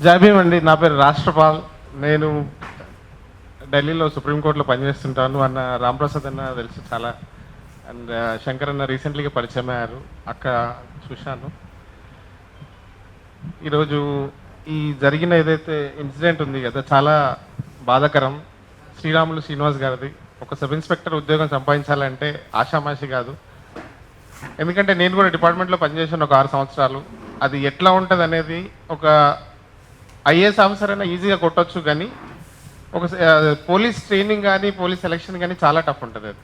జై భీమ్ అండి. నా పేరు రాష్ట్రపాల్. నేను ఢిల్లీలో సుప్రీంకోర్టులో పనిచేస్తుంటాను. అన్న రాంప్రసాద్ అన్న తెలుసు చాలా. అండ్ శంకర్ అన్న రీసెంట్లీగా పరిచయం అయ్యారు, అక్క చూశాను. ఈరోజు ఈ జరిగిన ఏదైతే ఇన్సిడెంట్ ఉంది కదా, చాలా బాధాకరం. శ్రీరాములు శ్రీనివాస్ గారిది. ఒక సబ్ ఇన్స్పెక్టర్ ఉద్యోగం సంపాదించాలంటే ఆషామాషి కాదు. ఎందుకంటే నేను కూడా డిపార్ట్మెంట్లో పనిచేసాను ఒక 6 సంవత్సరాలు. అది ఎట్లా ఉంటుంది అనేది, ఒక ఐఏఎస్ ఆఫీసర్ అయినా ఈజీగా కొట్టొచ్చు, కానీ ఒక పోలీస్ ట్రైనింగ్ కానీ పోలీస్ సెలక్షన్ కానీ చాలా టఫ్ ఉంటుంది అది.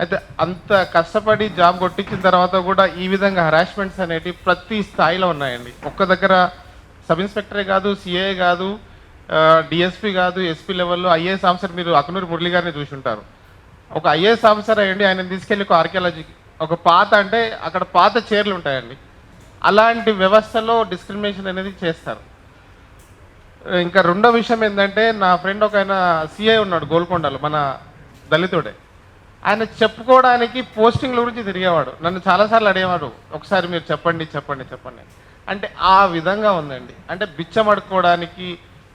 అయితే అంత కష్టపడి జాబ్ కొట్టించిన తర్వాత కూడా ఈ విధంగా హరాస్మెంట్స్ అనేవి ప్రతి స్థాయిలో ఉన్నాయండి. ఒక్క దగ్గర సబ్ ఇన్స్పెక్టరే కాదు, సిఏ కాదు, డిఎస్పీ కాదు, ఎస్పీ లెవెల్లో ఐఏఎస్ ఆఫీసర్, మీరు అకునూరి మురళి గారిని చూసి ఉంటారు. ఒక ఐఏఎస్ ఆఫీసర్ అయ్యండి, ఆయన తీసుకెళ్ళి ఒక ఆర్కియాలజీకి, ఒక పాత అంటే అక్కడ పాత చైర్లు ఉంటాయండి, అలాంటి వ్యవస్థలో డిస్క్రిమినేషన్ అనేది చేస్తారు. ఇంకా రెండో విషయం ఏంటంటే, నా ఫ్రెండ్ ఒక ఆయన సిఐ ఉన్నాడు గోల్కొండలో, మన దళితుడే. ఆయన చెప్పుకోవడానికి పోస్టింగ్ల గురించి తిరిగేవాడు. నన్ను చాలాసార్లు అడిగేవాడు, ఒకసారి మీరు చెప్పండి చెప్పండి చెప్పండి. అంటే ఆ విధంగా ఉందండి. అంటే బిచ్చమడుకోవడానికి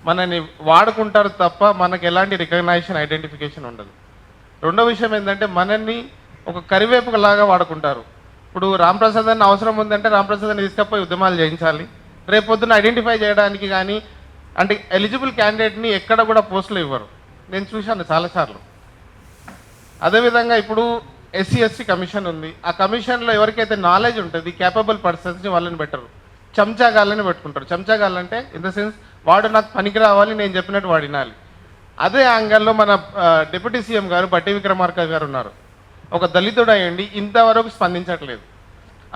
మనని వాడుకుంటారు తప్ప మనకు ఎలాంటి రికగ్నైజేషన్, ఐడెంటిఫికేషన్ ఉండదు. రెండో విషయం ఏంటంటే, మనల్ని ఒక కరివేపులాగా వాడుకుంటారు. ఇప్పుడు రాంప్రసాద్ అన్న అవసరం ఉందంటే రాంప్రసాద్ అన్ని తీసుకపోయి ఉద్యమాలు చేయించాలి. రేపొద్దున ఐడెంటిఫై చేయడానికి కానీ, అంటే ఎలిజిబుల్ క్యాండిడేట్ని ఎక్కడ కూడా పోస్టులు ఇవ్వరు. నేను చూశాను చాలాసార్లు. అదేవిధంగా ఇప్పుడు ఎస్సీ కమిషన్ ఉంది. ఆ కమిషన్లో ఎవరికైతే నాలెడ్జ్ ఉంటుంది, క్యాపబుల్ పర్సన్స్ని వాళ్ళని పెట్టరు, చెంచాగాళ్ళని పెట్టుకుంటారు. చెంచాగాళ్ళంటే ఇన్ ద సెన్స్, వాడు నాకు పనికి రావాలి, నేను చెప్పినట్టు వాడు వినాలి. అదే యాంగిల్లో మన డిప్యూటీ సీఎం గారు బట్టి విక్రమార్క గారు ఉన్నారు. ఒక దళితుడు అయ్యండి ఇంతవరకు స్పందించట్లేదు.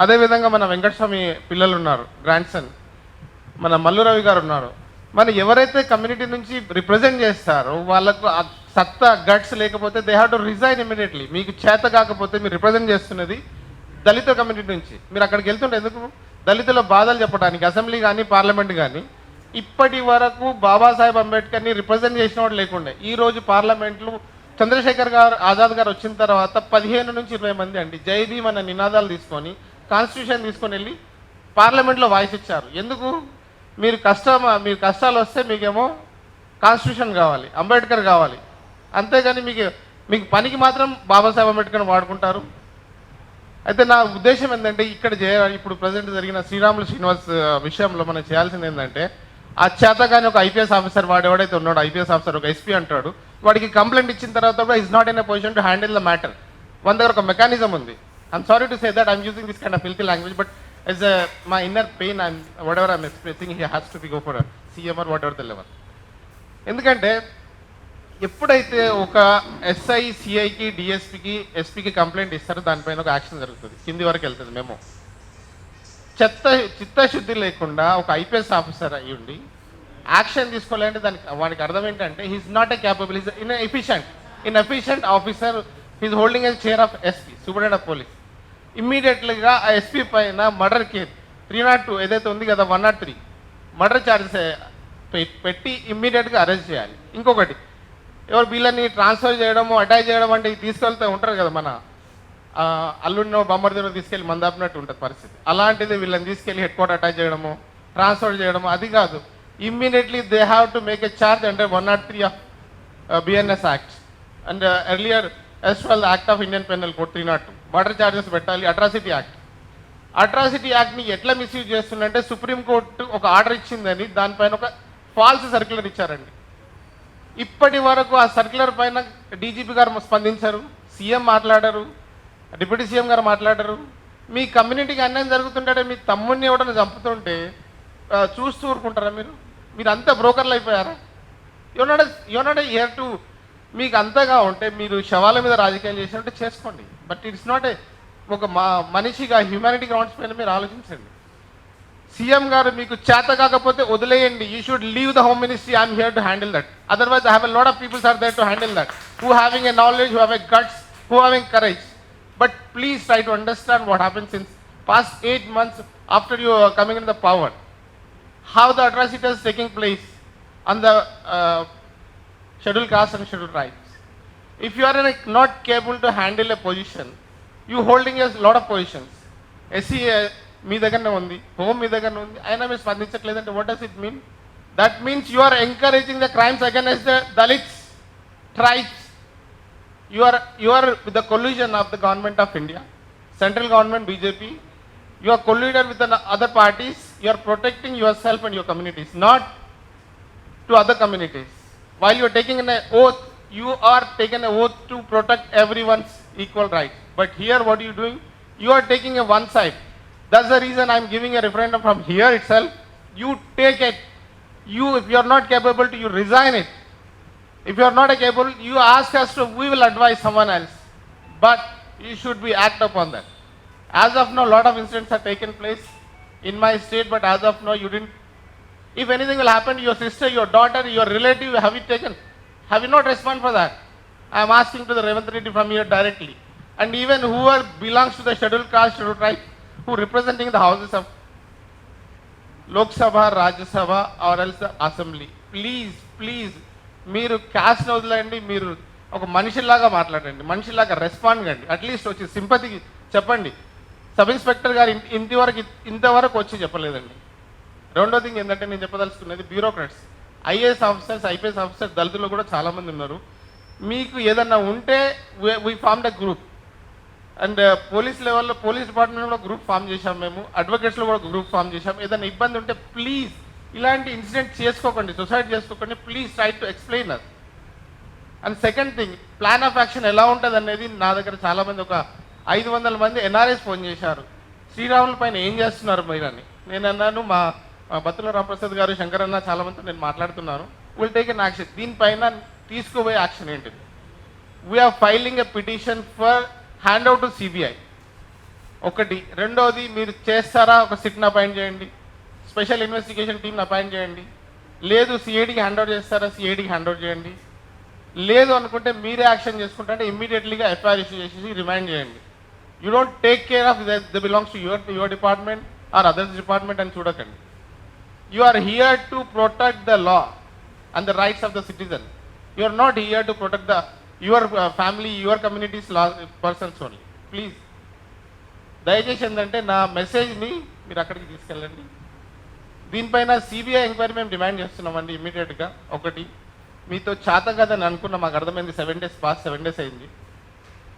అదేవిధంగా మన వెంకటస్వామి పిల్లలు ఉన్నారు, గ్రాండ్ సన్, మన మల్లురవి గారు ఉన్నారు. మన ఎవరైతే కమ్యూనిటీ నుంచి రిప్రజెంట్ చేస్తారో వాళ్ళకు ఆ సత్తా, గట్స్ లేకపోతే they have to resign immediately. మీకు చేత కాకపోతే మీరు రిప్రజెంట్ చేస్తున్నది దళిత కమ్యూనిటీ నుంచి, మీరు అక్కడికి వెళ్తుంటే ఎందుకు? దళితుల బాధలు చెప్పడానికి అసెంబ్లీ కానీ పార్లమెంట్ కానీ ఇప్పటి వరకు బాబాసాహెబ్ అంబేద్కర్ని రిప్రజెంట్ చేసిన వాడు లేకుండే. ఈరోజు పార్లమెంట్లు చంద్రశేఖర్ గారు, ఆజాద్ గారు వచ్చిన తర్వాత 15 నుంచి 20 మంది అండి జై భీమ్ అన్న నినాదాలు తీసుకొని కాన్స్టిట్యూషన్ తీసుకొని వెళ్ళి పార్లమెంట్లో వాయిస్ ఇచ్చారు. ఎందుకు? మీరు కష్టాలు వస్తే మీకేమో కాన్స్టిట్యూషన్ కావాలి, అంబేద్కర్ కావాలి, అంతేగాని మీకు పనికి మాత్రం బాబాసాహెబ్ అంబేద్కర్ని వాడుకుంటారు. అయితే నా ఉద్దేశం ఏంటంటే, ఇక్కడ ఇప్పుడు ప్రజెంట్ జరిగిన శ్రీరాములు శ్రీనివాస్ విషయంలో మనం చేయాల్సింది ఏంటంటే, ఆ చేతగాని ఒక ఐపీఎస్ ఆఫీసర్, వాడు ఎవడైతే ఉన్నాడో ఐపీఎస్ ఆఫీసర్, ఒక ఎస్పీ అంటాడు, వాడికి కంప్లైంట్ ఇచ్చిన తర్వాత కూడా is not in a position to handle the matter. మన దగ్గర ఒక మెకానిజం ఉంది. I'm sorry to say that I'm using this kind of filthy language, but as my inner pain and whatever I'm expressing, he has to be go for a CM or whatever the level. ఎందుకంటే ఎప్పుడైతే ఒక SI సిఐకి, డిఎస్పీకి, ఎస్పీకి complaint ఇస్తారో దానిపైన ఒక action జరుగుతుంది, కింది వరకు వెళ్తుంది. మేము చిత్తశుద్ధి లేకుండా ఒక ఐపీఎస్ ఆఫీసర్ అయ్యి ఉండి యాక్షన్ తీసుకోవాలంటే వాడికి అర్థం ఏంటంటే, he's not a capable, is in efficient officer, he's holding a chair of SP, superintendent of police. ఇమ్మీడియట్లీగా ఆ ఎస్పీ పైన మర్డర్ కేసు 302 ఏదైతే ఉంది కదా, 103 మర్డర్ ఛార్జెస్ పెట్టి ఇమ్మీడియట్గా అరెస్ట్ చేయాలి. ఇంకొకటి, ఎవరు వీళ్ళని ట్రాన్స్ఫర్ చేయడము, అటాచ్ చేయడం అంటే తీసుకెళ్తే ఉంటారు కదా, మన అల్లుడినో బొమ్మడినో తీసుకెళ్ళి మందాపినట్టు ఉంటుంది పరిస్థితి. అలాంటిది వీళ్ళని తీసుకెళ్ళి హెడ్ క్వార్టర్ అటాచ్ చేయడము, ట్రాన్స్ఫర్ చేయడము, అది కాదు. Immediately they have to make a charge under 103 of BNS act and earlier as well act of Indian penal code 302 murder charges పెట్టాలి. అట్రాసిటీ యాక్ట్ని ఎట్లా మిస్యూజ్ చేస్తుందంటే, సుప్రీంకోర్టు ఒక ఆర్డర్ ఇచ్చిందని దానిపైన ఒక ఫాల్స్ సర్క్యులర్ ఇచ్చారండి. ఇప్పటి వరకు ఆ సర్క్యులర్ పైన డీజీపీ గారు స్పందించారు, సీఎం మాట్లాడారు, డిప్యూటీ సీఎం గారు మాట్లాడారు. మీ కమ్యూనిటీకి అన్యాయం జరుగుతుంటే, మీ తమ్ముడిని ఎవడన్నా చంపుతుంటే చూస్తూ ఊరుకుంటారా? మీరు అంతా బ్రోకర్లు అయిపోయారా? యూనాట్ హియర్ టు, మీకు అంతగా ఉంటే మీరు శవాల మీద రాజకీయాలు చేసినట్టు చేసుకోండి, బట్ ఇట్స్ నాట్ ఒక మనిషిగా హ్యూమానిటీ గ్రౌండ్స్ పైన మీరు ఆలోచించండి. సీఎం గారు మీకు చేత కాకపోతే వదిలేయండి. You should leave the home ministry, I'm here to handle that. Otherwise I have a lot of peoples are there to handle that, who having a knowledge, who have a guts, who having courage. But please try to understand what happen since past 8 months after you coming in the power, how the atrocities taking place on the scheduled caste and scheduled tribes. If you are not capable to handle a position, you holding a lot of positions. SC మీ దగ్గరనే ఉంది, home మీ దగ్గరనే ఉంది, అయినా మీరు స్పందించట్లేదంటే what does it mean? That means you are encouraging the crimes against the Dalits, tribes. You are with the collusion of the government of India, central government BJP. You are colluded with the other parties. You are protecting yourself and your communities, not to other communities. While you are taking an oath, you are taking an oath to protect everyone's equal rights. But here, what are you doing? You are taking a one side. That's the reason I am giving a referendum from here itself. You take it. You, if you are not capable to, you resign it. If you are not capable, you ask us to, we will advise someone else. But you should be act upon that. As of now, a lot of incidents have taken place in my state, but as of now, you didn't. If anything will happen to your sister, your daughter, your relative, have you taken? Have you not responded for that? I am asking to the Revanth Reddy from here directly. And even whoever belongs to the scheduled caste, scheduled tribe, who representing the houses of Lok Sabha, Rajya Sabha, or else the Assembly, please, మీరు caste వదిలేండి, మీరు ఒక మనిషిలాగా మాట్లాడండి, మనిషిలాగా respond కండి, at least వచ్చి సింపతికి చెప్పండి. సబ్ ఇన్స్పెక్టర్ గారు ఇంతవరకు వచ్చి చెప్పలేదండి. రెండో థింగ్ ఏంటంటే నేను చెప్పదలుచుకున్నది, bureaucrats, IAS officers, IPS officers దళితులు కూడా చాలామంది ఉన్నారు. మీకు ఏదన్నా ఉంటే we form the group, and police లెవెల్లో పోలీస్ డిపార్ట్మెంట్లో గ్రూప్ ఫామ్ చేశాం, మేము అడ్వకేట్స్లో కూడా గ్రూప్ ఫామ్ చేశాం. ఏదైనా ఇబ్బంది ఉంటే ప్లీజ్ ఇలాంటి ఇన్సిడెంట్ చేసుకోకండి, సొసైటీ చేసుకోకండి, please try to explain us. And second thing, plan of action ఎలా ఉంటుంది అనేది నా దగ్గర చాలామంది, ఒక 500 మంది ఎన్ఆర్ఎస్ ఫోన్ చేశారు, శ్రీరాముల పైన ఏం చేస్తున్నారు మీరని. నేను అన్నాను, మా బత్తుల రామప్రసాద్ గారు, శంకర్ అన్న, చాలామందితో నేను మాట్లాడుతున్నాను, విల్ టేక్ ఎన్ యాక్షన్. దీనిపైన తీసుకోబోయే యాక్షన్ ఏంటిది? We're filing a petition for hand out to CBI ఒకటి. రెండోది, మీరు చేస్తారా, ఒక సిట్ని అపాయింట్ చేయండి, స్పెషల్ ఇన్వెస్టిగేషన్ టీమ్ని అపాయింట్ చేయండి. లేదు సిఐడికి హ్యాండ్ ఓవర్ చేస్తారా, సిఐడికి హ్యాండ్ ఓవర్ చేయండి. లేదు అనుకుంటే మీరే యాక్షన్ చేసుకుంటే ఇమ్మీడియట్లీగా ఎఫ్ఐఆర్ ఇష్యూ చేసేసి రిమైండ్ చేయండి. You don't take care of the belongs to your department or others department అని చూడకండి. You are here to protect the law and the rights of the citizen. You are not here to protect the your family, your communities law persons only. Please దయచేసి ఏంటంటే నా మెసేజ్ని మీరు అక్కడికి తీసుకెళ్ళండి. దీనిపైన సిబిఐ ఎంక్వైరీ మేము డిమాండ్ చేస్తున్నామండి ఇమీడియట్గా. ఒకటి, మీతో చేత కదని అనుకున్నాం, మాకు అర్థమైంది, 7 days పాస్ 7 days అయింది,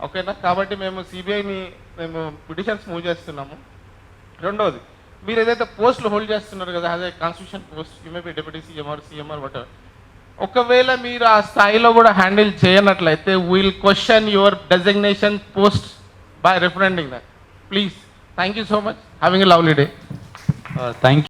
ఓకేనా? కాబట్టి మేము సిబిఐని మేము పిటిషన్స్ మూవ్ చేస్తున్నాము. రెండవది, మీరు ఏదైతే పోస్టులు హోల్డ్ చేస్తున్నారు కదా, అదే constitution post, you may be deputy CM or CM or what, ఒకవేళ మీరు ఆ స్థాయిలో కూడా హ్యాండిల్ చేయనట్లయితే will question your designation post by referencing that. Please, thank you so much, having a lovely day. Thank you.